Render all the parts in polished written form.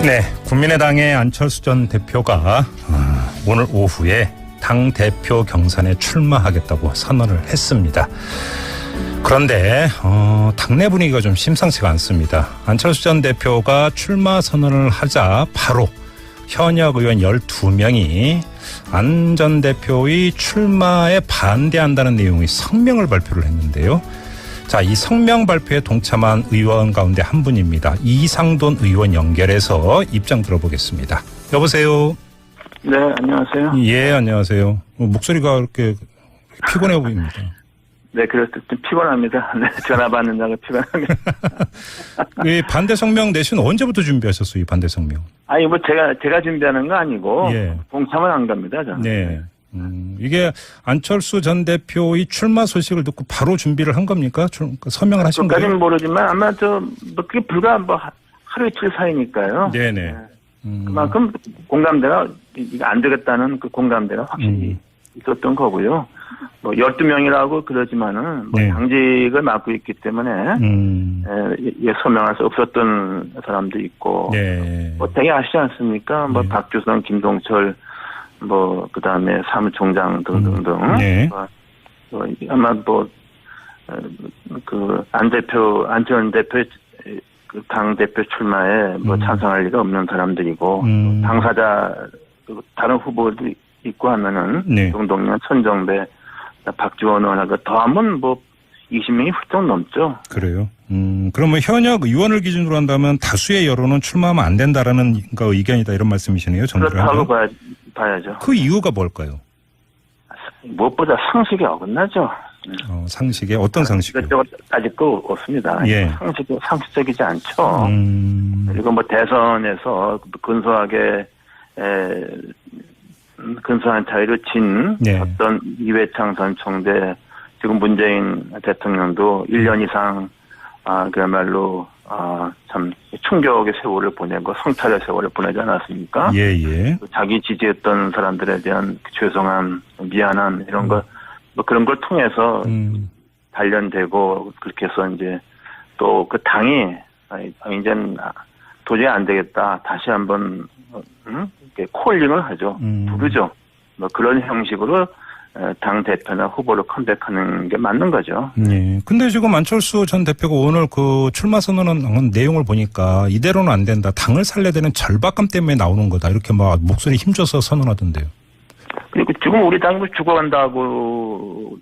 네, 국민의당의 안철수 전 대표가 오늘 오후에 당 대표 경선에 출마하겠다고 선언을 했습니다. 그런데 당내 분위기가 좀 심상치가 않습니다. 안철수 전 대표가 출마 선언을 하자 바로 현역 의원 12명이 안 전 대표의 출마에 반대한다는 내용의 성명을 발표를 했는데요. 자, 이 성명 발표에 동참한 의원 가운데 한 분입니다. 이상돈 의원 연결해서 입장 들어보겠습니다. 여보세요. 네, 안녕하세요. 예, 안녕하세요. 목소리가 이렇게 피곤해 보입니다. 네, 그래서 좀 피곤합니다. 네, 전화 받는다고 피곤합니다. 이 반대 성명 내신 언제부터 준비하셨어요, 이 반대 성명? 아니, 뭐 제가 준비하는 거 아니고 예. 동참을 한 겁니다, 저는. 네. 이게 안철수 전 대표의 출마 소식을 듣고 바로 준비를 한 겁니까? 서명을 하신 거예요? 그까지는 모르지만 아마 그게 불과 하루 이틀 사이니까요. 네네. 그만큼 공감대가 이게 안 되겠다는 그 공감대가 확실히 있었던 거고요. 뭐 12명이라고 그러지만은 뭐 네. 당직을 맡고 있기 때문에 서명할 수 없었던 사람도 있고 네. 뭐 되게 아시지 않습니까? 뭐 네. 박주성, 김동철 뭐 그다음에 사무총장 등등등. 네. 아마 안전 대표 그 당 대표 출마에 뭐 찬성할 리가 없는 사람들이고 당사자 다른 후보도 있고 하면은 네. 동동연, 천정배, 박지원 의원하고 더하면 뭐 20명이 훌쩍 넘죠. 그래요. 그러면 현역 의원을 기준으로 한다면 다수의 여론은 출마하면 안 된다라는 의견이다 이런 말씀이시네요. 그렇다고 봐야죠. 그 이유가 뭘까요? 무엇보다 상식이 어긋나죠. 상식에 어떤 상식이요? 이것저것 따질 거 없습니다. 예. 상식적이지 않죠. 그리고 뭐 대선에서 근소한 차이로 진 네. 어떤 이회창 전 총재 지금 문재인 대통령도 1년 이상 그야말로 참 충격의 세월을 보내고 성찰의 세월을 보내지 않았습니까? 예예. 자기 지지했던 사람들에 대한 죄송함, 미안함 이런 거 뭐 그런 걸 통해서 단련되고 그렇게 해서 이제 또 그 당이 이제는 도저히 안 되겠다 다시 한번 콜링을 하죠. 부르죠. 뭐 그런 형식으로 당 대표나 후보를 컴백하는 게 맞는 거죠. 예. 근데 지금 안철수 전 대표가 오늘 그 출마 선언한 내용을 보니까 이대로는 안 된다. 당을 살려야 되는 절박감 때문에 나오는 거다. 이렇게 막 목소리 힘줘서 선언하던데요. 그리고 지금 우리 당이 죽어간다고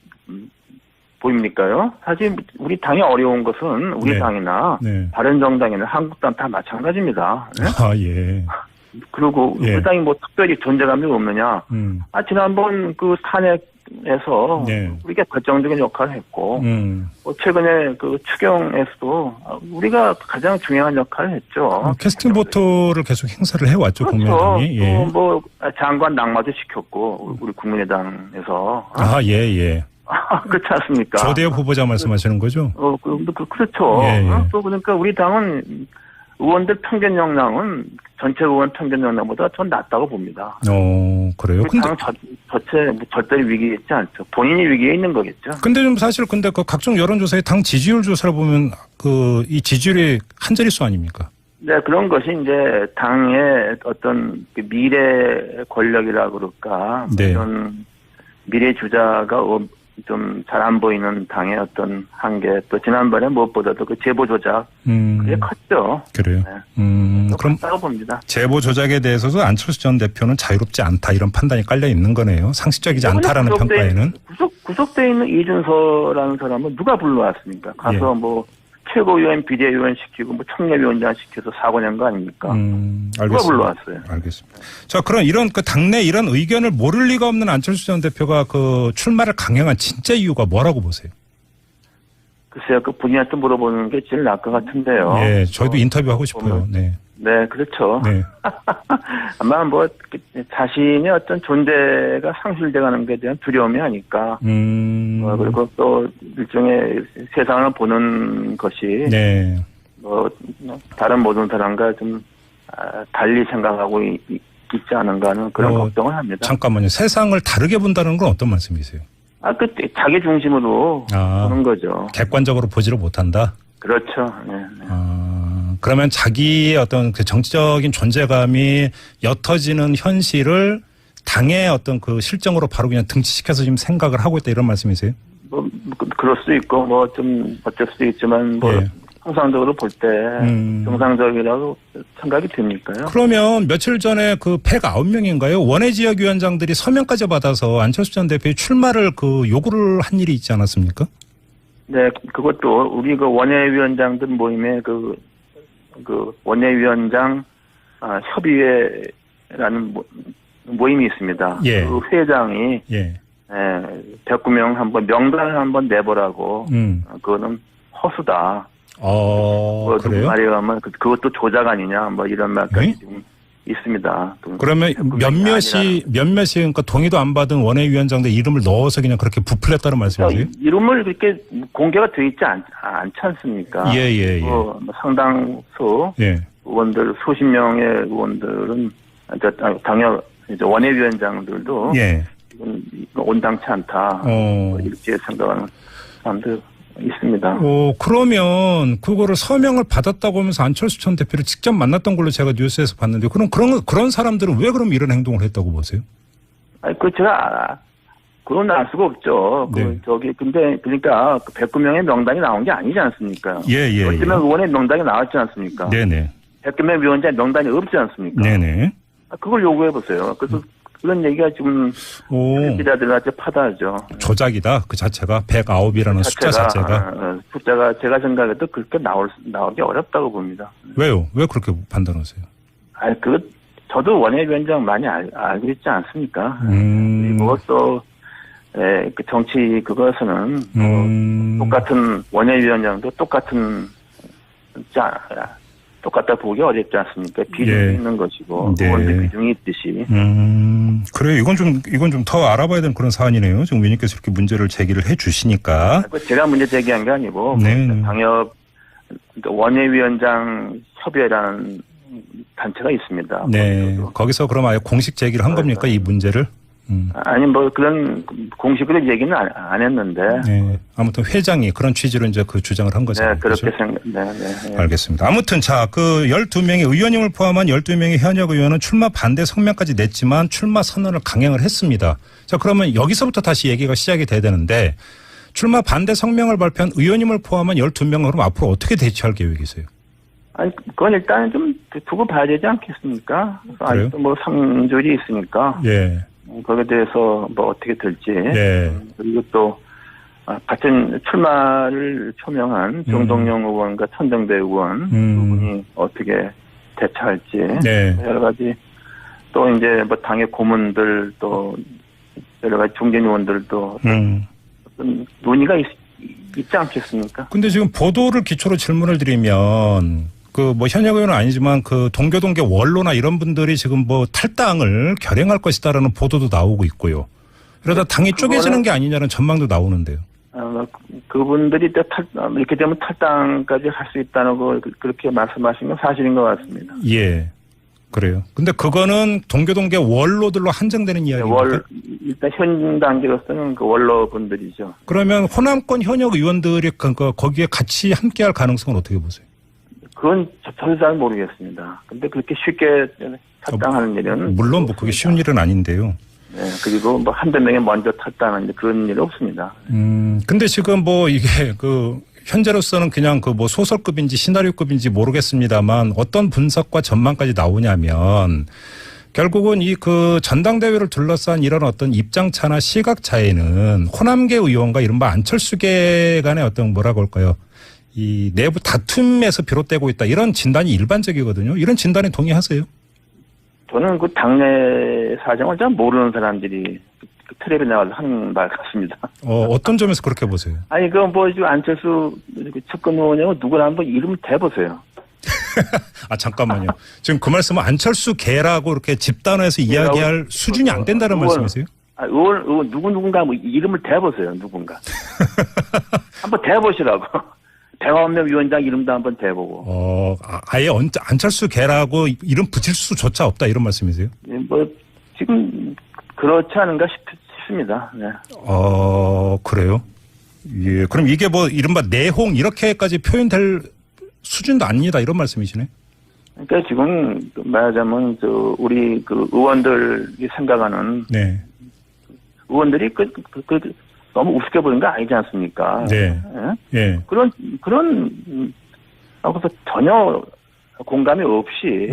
보입니까요? 사실 우리 당이 어려운 것은 우리 네. 당이나 네. 바른정당이나 한국당 다 마찬가지입니다. 네? 예. 그리고 예. 우리 당이 뭐 특별히 존재감이 없느냐? 지난번 그 탄핵에서 네. 우리가 결정적인 역할을 했고, 뭐 최근에 그 추경에서도 우리가 가장 중요한 역할을 했죠. 캐스팅 보트를 계속 행사를 해왔죠. 그렇죠. 국민의당이. 예. 뭐 장관 낙마도 시켰고 우리 국민의당에서. 예. 그렇지 않습니까? 조대엽 후보자 말씀하시는 거죠? 그렇죠. 예. 또 그러니까 우리 당은 의원들 평균 역량은 전체 의원 평균 역량보다 더 낮다고 봅니다. 그래요? 우리 당은 절대 위기에 있지 않죠. 본인이 위기에 있는 거겠죠. 근데 좀 사실 근데 그 각종 여론조사에 당 지지율 조사를 보면 이 지지율이 한 자릿수 아닙니까? 네, 그런 것이 이제 당의 어떤 그 미래 권력이라 그럴까. 네. 이런 미래 주자가 좀 잘 안 보이는 당의 어떤 한계, 또 지난번에 무엇보다도 그 제보 조작, 그게 컸죠. 그래요. 네. 그럼 컸다고 봅니다. 제보 조작에 대해서도 안철수 전 대표는 자유롭지 않다 이런 판단이 깔려 있는 거네요. 상식적이지 않다라는 평가에는. 구속돼 있는 이준서라는 사람은 누가 불러왔습니까? 가서 뭐 최고위원, 비대위원 시키고 뭐 청년위원장 시켜서 사고 낸 거 아닙니까? 알겠습니다. 누가 불러왔어요? 알겠습니다. 자, 그럼 이런 그 당내 이런 의견을 모를 리가 없는 안철수 전 대표가 그 출마를 강행한 진짜 이유가 뭐라고 보세요? 글쎄요, 그 본인한테 물어보는 게 제일 나을 것 같은데요. 예, 저희도 인터뷰하고 싶어요. 네. 네, 그렇죠. 네. 아마 뭐 자신의 어떤 존재가 상실돼가는 것에 대한 두려움이 아닐까. 그리고 또 일종의 세상을 보는 것이 네. 뭐 다른 모든 사람과 좀 달리 생각하고 있지 않은가 하는 그런 걱정을 합니다. 잠깐만요. 세상을 다르게 본다는 건 어떤 말씀이세요? 자기 중심으로 보는 거죠. 객관적으로 보지를 못한다? 그렇죠. 네. 그러면 자기의 어떤 그 정치적인 존재감이 옅어지는 현실을 당의 어떤 그 실정으로 바로 그냥 등치시켜서 지금 생각을 하고 있다 이런 말씀이세요? 그럴 수도 있고 뭐 좀 어쩔 수도 있지만 뭐 통상적으로 볼 때 정상적이라고 생각이 듭니까요? 그러면 며칠 전에 그 109명인가요? 원외 지역위원장들이 서명까지 받아서 안철수 전 대표의 출마를 그 요구를 한 일이 있지 않았습니까? 네, 그것도 우리 그 원외위원장들 모임에 그 원외위원장 협의회라는 모임이 있습니다. 예. 그 회장이 예. 109명 한번 명단을 한번 내보라고. 그거는 허수다. 그래요? 말에 의하면 그것도 조작 아니냐 뭐 이런 말까지 좀 있습니다. 그러면 몇몇이 그러니까 동의도 안 받은 원외위원장들 이름을 넣어서 그냥 그렇게 부풀렸다는 말씀이세요? 이름을 그렇게 공개가 돼 있지 않지 않습니까? 예. 상당수 의원들 수십 명의 의원들은 당연 원외위원장들도 이건 온당치 않다 이렇게 생각하는 사람들 있습니다. 그러면 그거를 서명을 받았다고 하면서 안철수 전 대표를 직접 만났던 걸로 제가 뉴스에서 봤는데 그런 사람들은 왜 그럼 이런 행동을 했다고 보세요? 제가 그건 알 수가 없죠. 네. 근데 그러니까 109명의 명단이 나온 게 아니지 않습니까? 예. 어쩌면 의원의 명단이 나왔지 않습니까? 네네. 109명 위원장의 명단이 없지 않습니까? 네네. 그걸 요구해 보세요. 그래서 그런 얘기가 지금 기자들한테 파다하죠. 조작이다 그 자체가 109이라는 숫자 자체가. 숫자가 제가 생각해도 그렇게 나오기 어렵다고 봅니다. 왜요? 왜 그렇게 판단하세요? 저도 원외위원장 많이 알고 있지 않습니까? 그리고 또 그 정치 그것은 똑같은 원외위원장도 똑같다 보기 어렵지 않습니까? 비중이 있는 것이고 의원들 비중이 있듯이. 그래요. 이건 좀 더 알아봐야 되는 그런 사안이네요. 지금 위원님께서 이렇게 문제를 제기를 해 주시니까. 제가 문제 제기한 게 아니고 방역 원외위원장 협의회라는 단체가 있습니다. 네. 거기서 그럼 아예 공식 제기를 한 겁니까 이 문제를? 아니 뭐 그런 공식으로 얘기는 안 했는데. 네. 아무튼 회장이 그런 취지로 이제 그 주장을 한 거죠. 네, 그렇게 그렇죠? 네. 알겠습니다. 아무튼 그 12명의 의원님을 포함한 12명의 현역 의원은 출마 반대 성명까지 냈지만 출마 선언을 강행을 했습니다. 자, 그러면 여기서부터 다시 얘기가 시작이 돼야 되는데 출마 반대 성명을 발표한 의원님을 포함한 12명은 그럼 앞으로 어떻게 대처할 계획이세요? 아니, 그건 일단 좀 두고 봐야 되지 않겠습니까? 아직도 뭐 3줄이 있으니까. 예. 거기에 대해서 뭐 어떻게 될지. 네. 그리고 또 같은 출마를 표명한 정동영 의원과 천정배 의원 두 분이 어떻게 대처할지. 네. 여러 가지 또 이제 뭐 당의 고문들 또 여러 가지 중진 의원들도 어떤 논의가 있지 않겠습니까? 근데 지금 보도를 기초로 질문을 드리면 그 뭐 현역 의원은 아니지만 그 동교동계 원로나 이런 분들이 지금 뭐 탈당을 결행할 것이다라는 보도도 나오고 있고요. 그러다 당이 쪼개지는 게 아니냐는 전망도 나오는데요. 그분들이 이렇게 되면 탈당까지 할 수 있다는 거 그렇게 말씀하신 건 사실인 것 같습니다. 예. 그래요. 근데 그거는 동교동계 원로들로 한정되는 이야기입니까? 일단 현 단계로서는 그 원로분들이죠. 그러면 호남권 현역 의원들이 거기에 같이 함께할 가능성은 어떻게 보세요? 그건 저도 잘 모르겠습니다. 근데 그렇게 쉽게 탈당하는 일은 물론 뭐 그게 쉬운 일은 아닌데요. 네, 그리고 뭐 한두 명이 먼저 탈당하는데 그런 일 없습니다. 근데 지금 뭐 이게 현재로서는 그냥 그 뭐 소설급인지 시나리오급인지 모르겠습니다만 어떤 분석과 전망까지 나오냐면 결국은 이 그 전당대회를 둘러싼 이런 어떤 입장차나 시각차에는 호남계 의원과 이른바 안철수계 간의 어떤 뭐라고 할까요? 이 내부 다툼에서 비롯되고 있다. 이런 진단이 일반적이거든요. 이런 진단에 동의하세요? 저는 그 당내 사정을 잘 모르는 사람들이 텔레비에 나와서 하는 말 같습니다. 어떤 점에서 그렇게 보세요? 아니, 안철수 측근 의원이고 누구나 한번 이름 대보세요. 잠깐만요. 지금 그 말씀은 안철수 개라고 이렇게 집단화해서 이야기할 수준이 안 된다는 말씀이세요? 의원 누군가 뭐 이름을 대보세요. 누군가. 한번 대보시라고. 대화원명 위원장 이름도 한번 대보고. 아예 안철수 개라고 이름 붙일 수조차 없다 이런 말씀이세요? 뭐 지금 그렇지 않은가 싶습니다. 네. 그래요? 예. 그럼 이게 뭐 이른바 내홍 이렇게까지 표현될 수준도 아니다 이런 말씀이시네. 그러니까 지금 말하자면 우리 그 의원들이 생각하는 네. 의원들이 너무 우습게 보이는 거 아니지 않습니까? 네. 예? 예. 그래서 전혀 공감이 없이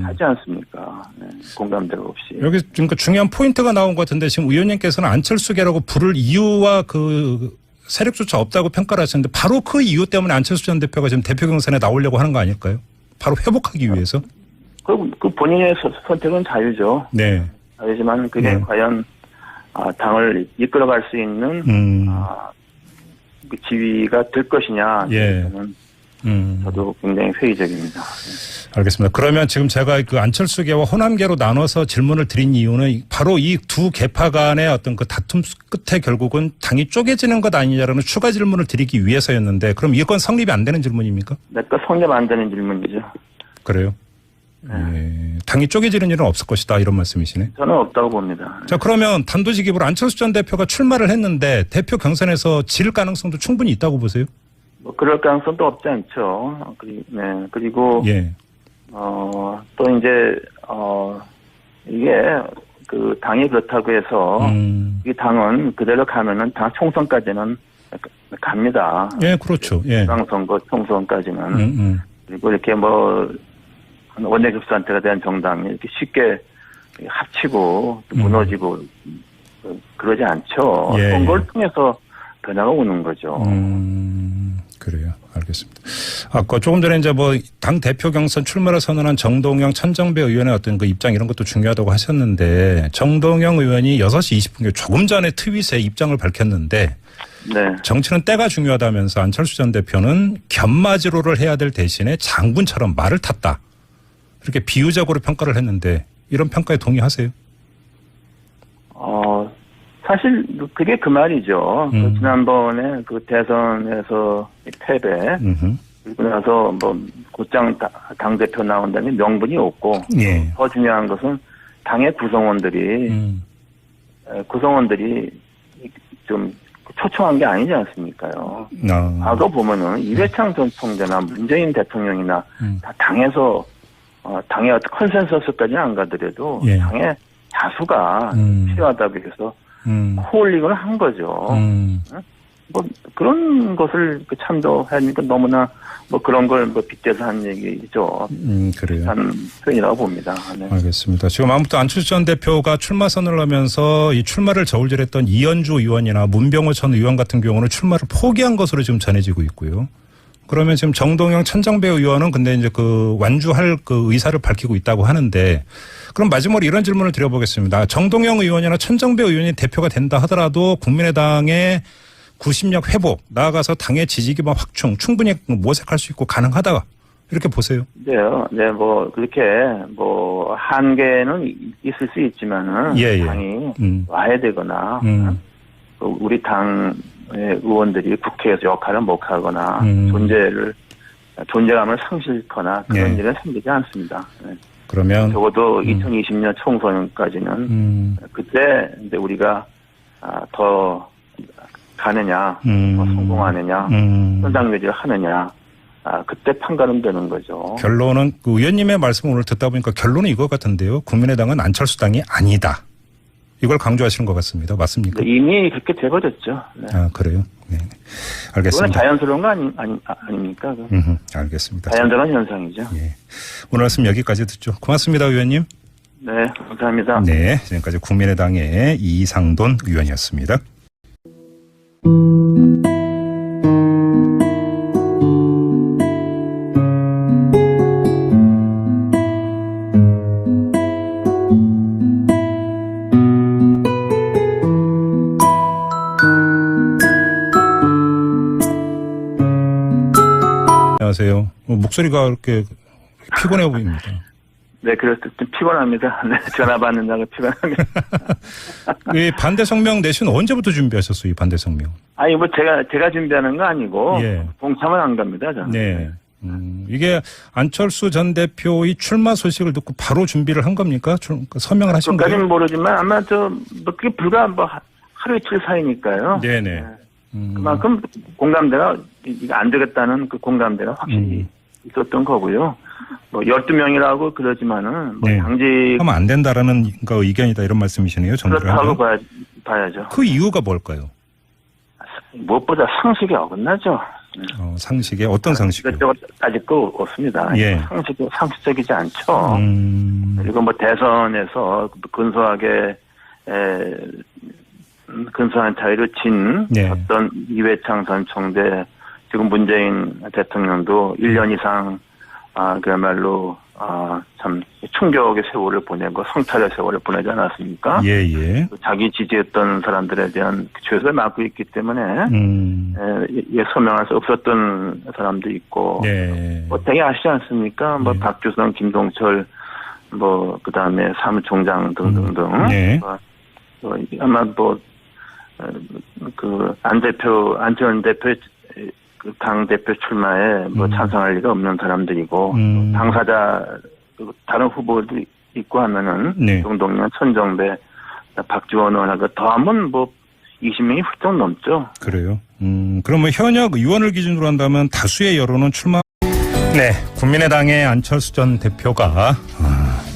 하지 않습니까? 네. 공감대가 없이. 여기 지금 중요한 포인트가 나온 것 같은데 지금 의원님께서는 안철수계라고 부를 이유와 그 세력조차 없다고 평가를 하셨는데 바로 그 이유 때문에 안철수 전 대표가 지금 대표 경선에 나오려고 하는 거 아닐까요? 바로 회복하기 위해서? 그 본인의 선택은 자유죠. 네. 자유지만 그게 과연 당을 이끌어갈 수 있는 그 지위가 될 것이냐. 예. 저도 굉장히 회의적입니다. 알겠습니다. 그러면 지금 제가 그 안철수계와 호남계로 나눠서 질문을 드린 이유는 바로 이 두 계파 간의 어떤 그 다툼 끝에 결국은 당이 쪼개지는 것 아니냐라는 추가 질문을 드리기 위해서였는데 그럼 이건 성립이 안 되는 질문입니까? 내가 성립 안 되는 질문이죠. 그래요? 네. 당이 쪼개지는 일은 없을 것이다 이런 말씀이시네. 저는 없다고 봅니다. 자 그러면 단도직입으로 안철수 전 대표가 출마를 했는데 대표 경선에서 질 가능성도 충분히 있다고 보세요? 뭐 그럴 가능성도 없지 않죠. 네. 그리고 예. 또 이제 이게 그 당이 그렇다고 해서 이 당은 그대로 가면은 당 총선까지는 갑니다. 예, 그렇죠. 예. 지방선거 총선까지는 그리고 이렇게 뭐 원내교섭단체가 된 정당이 이렇게 쉽게 합치고 무너지고 그러지 않죠. 예. 선거를 통해서 변화가 오는 거죠. 그래요. 알겠습니다. 아까 조금 전에 이제 뭐 당 대표 경선 출마를 선언한 정동영, 천정배 의원의 어떤 그 입장 이런 것도 중요하다고 하셨는데 정동영 의원이 6시 20분경 조금 전에 트윗에 입장을 밝혔는데 네. 정치는 때가 중요하다면서 안철수 전 대표는 견마지로를 해야 될 대신에 장군처럼 말을 탔다. 이렇게 비유적으로 평가를 했는데 이런 평가에 동의하세요? 사실 그게 그 말이죠. 그 지난번에 그 대선에서 패배 그리고 나서 뭐 곧장 당 대표 나온다는 명분이 없고 예. 더 중요한 것은 당의 구성원들이 좀 초청한 게 아니지 않습니까요? 과거 보면은 이회창 전 총재나 문재인 대통령이나 다 당에서 당의 어떤 컨센서스까지는 안 가더라도 예. 당의 다수가 필요하다고 해서 코올링을 한 거죠. 뭐 그런 것을 참조하니까 너무나 뭐 그런 걸 뭐 빗대서 한 얘기죠. 그래요. 한 표현이라고 봅니다. 네. 알겠습니다. 지금 아무튼 안철수 전 대표가 출마 선언을 하면서 이 출마를 저울질했던 이현주 의원이나 문병호 전 의원 같은 경우는 출마를 포기한 것으로 지금 전해지고 있고요. 그러면 지금 정동영, 천정배 의원은 근데 이제 그 완주할 그 의사를 밝히고 있다고 하는데 그럼 마지막으로 이런 질문을 드려보겠습니다. 정동영 의원이나 천정배 의원이 대표가 된다 하더라도 국민의당의 구심력 회복, 나아가서 당의 지지 기반 확충 충분히 모색할 수 있고 가능하다 이렇게 보세요. 네, 뭐 그렇게 뭐 한계는 있을 수 있지만은 예. 당이 와야 되거나 우리 당의 의원들이 국회에서 역할을 못하거나 존재감을 상실거나 그런 일은 생기지 않습니다. 네. 그러면 적어도 2020년 총선까지는 그때 이제 우리가 더 가느냐, 더 성공하느냐, 현장 유지를 하느냐, 그때 판가름 되는 거죠. 결론은 그 의원님의 말씀을 오늘 듣다 보니까 결론은 이거 같은데요. 국민의당은 안철수당이 아니다. 이걸 강조하시는 것 같습니다. 맞습니까? 이미 그렇게 돼버렸죠. 네. 그래요? 네. 알겠습니다. 그건 자연스러운 거 아닙니까? 알겠습니다. 자연스러운 현상이죠. 예. 오늘 말씀 여기까지 듣죠. 고맙습니다, 의원님. 네, 감사합니다. 네, 지금까지 국민의당의 이상돈 의원이었습니다. 안녕하세요. 목소리가 이렇게 피곤해 보입니다. 네, 그래서 좀 피곤합니다. 네, 전화 받는다고 피곤합니다. 이 반대 성명 내신 언제부터 준비하셨어요, 이 반대 성명? 아니, 뭐 제가 준비하는 거 아니고 예. 동참은 안 갑니다, 저는. 네. 이게 안철수 전 대표의 출마 소식을 듣고 바로 준비를 한 겁니까? 서명을 하신 거예요? 그까지는 모르지만 아마 뭐 그게 불과 뭐 하루 이틀 사이니까요. 네네. 그만큼 공감대가 이게 안 되겠다는 그 공감대가 확실히 있었던 거고요. 뭐 12명이라고 그러지만은 뭐 네. 당직 하면 안 된다라는 거 의견이다 이런 말씀이시네요. 그렇다고 봐야죠. 그 이유가 뭘까요? 무엇보다 상식에 어긋나죠. 상식에 어떤 상식이요? 이것저것 따질 거 없습니다. 예. 상식적이지 않죠. 그리고 뭐 대선에서 근소한 차이로 진 네. 어떤 이회창 전 총재 지금 문재인 대통령도 1년 이상 그야말로 참 충격의 세월을 보내고 성찰의 세월을 보내지 않았습니까? 예. 자기 지지했던 사람들에 대한 죄를 맡고 있기 때문에 서명할 수 없었던 사람도 있고 네. 뭐 되게 아시지 않습니까? 뭐 네. 박주선, 김동철 뭐 그다음에 사무총장 등등등 네. 아마 안전 대표 그 당 대표 출마에 뭐 찬성할 리가 없는 사람들이고 당사자 다른 후보도 있고 하면은 네. 정동영, 천정배, 박지원 의원하고 더하면 뭐 20명이 훌쩍 넘죠. 그래요. 그러면 현역 의원을 기준으로 한다면 다수의 여론은 출마. 네, 국민의당의 안철수 전 대표가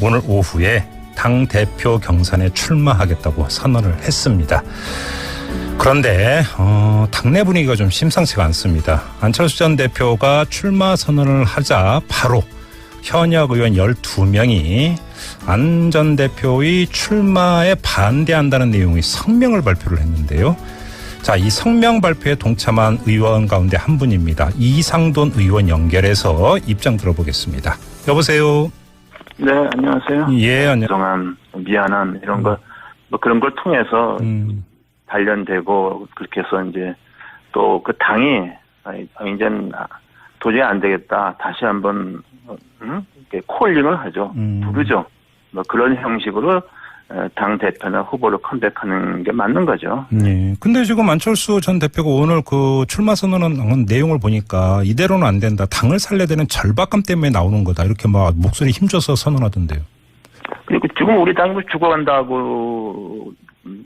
오늘 오후에 당 대표 경선에 출마하겠다고 선언을 했습니다. 그런데 당내 분위기가 좀 심상치가 않습니다. 안철수 전 대표가 출마 선언을 하자 바로 현역 의원 12명이 안 전 대표의 출마에 반대한다는 내용의 성명을 발표를 했는데요. 자, 이 성명 발표에 동참한 의원 가운데 한 분입니다. 이상돈 의원 연결해서 입장 들어보겠습니다. 여보세요. 네, 안녕하세요. 예, 안녕. 그동안 미안한 이런 거 뭐 그런 걸 통해서 단련되고 그렇게 해서 이제 또 그 당이 이제는 도저히 안 되겠다. 다시 한번 콜링을 하죠. 부르죠. 뭐 그런 형식으로 당 대표나 후보로 컴백하는 게 맞는 거죠. 예. 근데 지금 안철수 전 대표가 오늘 그 출마 선언한 내용을 보니까 이대로는 안 된다. 당을 살려야 되는 절박감 때문에 나오는 거다. 이렇게 막 목소리 힘줘서 선언하던데요. 그리고 지금 우리 당이 죽어간다고